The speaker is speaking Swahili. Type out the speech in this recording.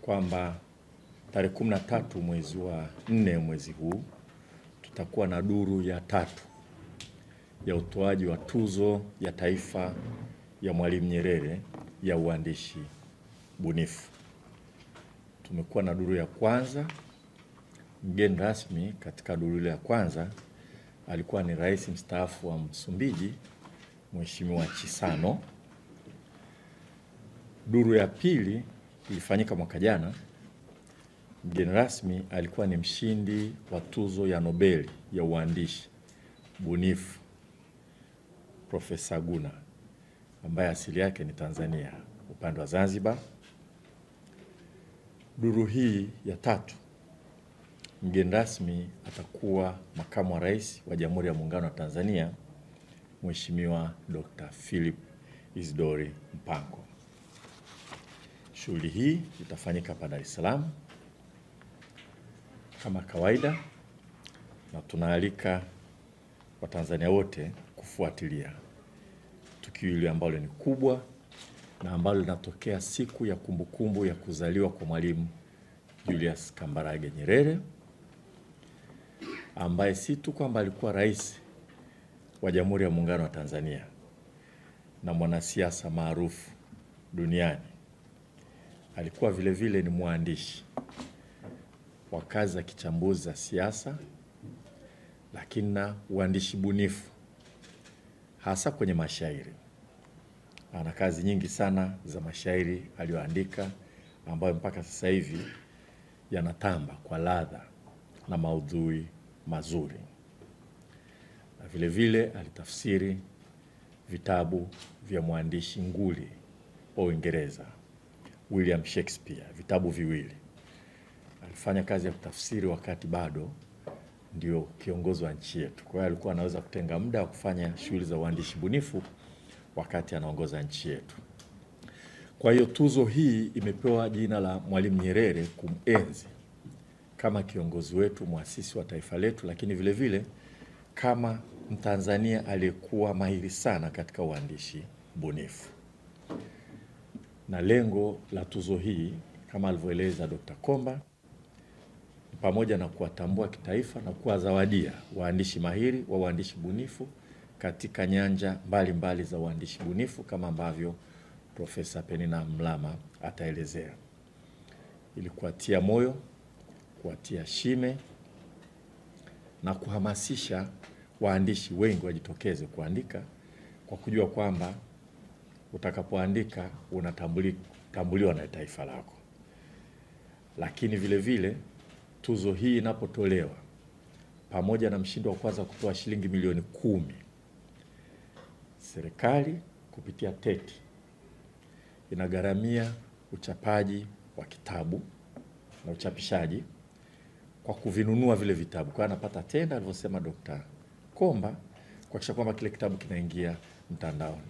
kwamba tarehe 13 mwezi wa 4 mwezi huu tutakuwa na duru ya 3 ya utoaji wa tuzo ya taifa ya Mwalimu Nyerere ya uandishi bunifu. Tumekuwa na duru ya kwanza. Mgeni rasmi katika duru ile ya kwanza alikuwa ni Rais mstaafu wa Msumbiji, Mheshimiwa Chissano. Duru ya pili ilifanyika mwaka jana. Mgeni rasmi alikuwa ni mshindi wa tuzo ya Nobel ya uandishi bunifu Profesa Guna, ambaye asili yake ni Tanzania, upande wa Zanzibar. Duru hii ya 3, mgeni rasmi atakuwa Makamu wa Rais wa Jamhuri ya Muungano wa Tanzania, Mheshimiwa Dr. Philip Isdori Mpango. Shughuli hii itafanyika hapa Dar es Salaam kama kawaida, na tunaalika Watanzania wote kufuatilia tukio hili ambalo ni kubwa na ambalo linatokea siku ya kumbukumbu ya kuzaliwa kwa Mwalimu Julius Kambarage Nyerere, ambaye si tu kwamba alikuwa rais wa Jamhuri ya Muungano wa Tanzania na mwanasiasa maarufu duniani, alikuwa vile vile ni mwandishi wa kazi za kichambuzi za siasa, lakini na uandishi bunifu hasa kwenye mashairi. Ana kazi nyingi sana za mashairi aliyoandika ambayo mpaka sasa hivi yanatamba kwa ladha na maudhui mazuri. Na vile vile alitafsiri vitabu vya mwandishi nguli wa Uingereza William Shakespeare, vitabu viwili. Alifanya kazi ya kutafsiri wakati bado ndio kiongozi wa nchi yetu. Kwa hiyo alikuwa anaweza kutenga muda wa kufanya shughuli za uandishi bunifu wakati anaongoza nchi yetu. Kwa hiyo tuzo hii imepewa jina la Mwalimu Nyerere kumenzi kama kiongozi wetu, muasisi wa taifa letu, lakini vile vile kama Mtanzania aliyekuwa mahiri sana katika uandishi bunifu. Na lengo la tuzo hii kama alivyoeleza Dr. Komba, pamoja na kuwatambua kitaifa na kuwazawadia waandishi mahiri wa uandishi bunifu katika nyanja mbalimbali za uandishi bunifu kama ambavyo Profesa Penina Mlama ataelezea, ili kuwatia moyo, kuwatia shime na kuhamasisha waandishi wengi wajitokeze kuandika, kwa kujua kwamba utakapoandika unatambuliwa na taifa lako. Lakini vile vile tuzo hii inapotolewa, pamoja na mshindi wa kwanza kutoa shilingi milioni 10, serikali kupitia TET inagharamia uchapaji wa kitabu na uchapishaji kwa kuvinunua vile vitabu. Kwa anapata tenda, alivyosema Dr. Komba, kuhakikisha kwamba kile kitabu kinaingia mtandaoni.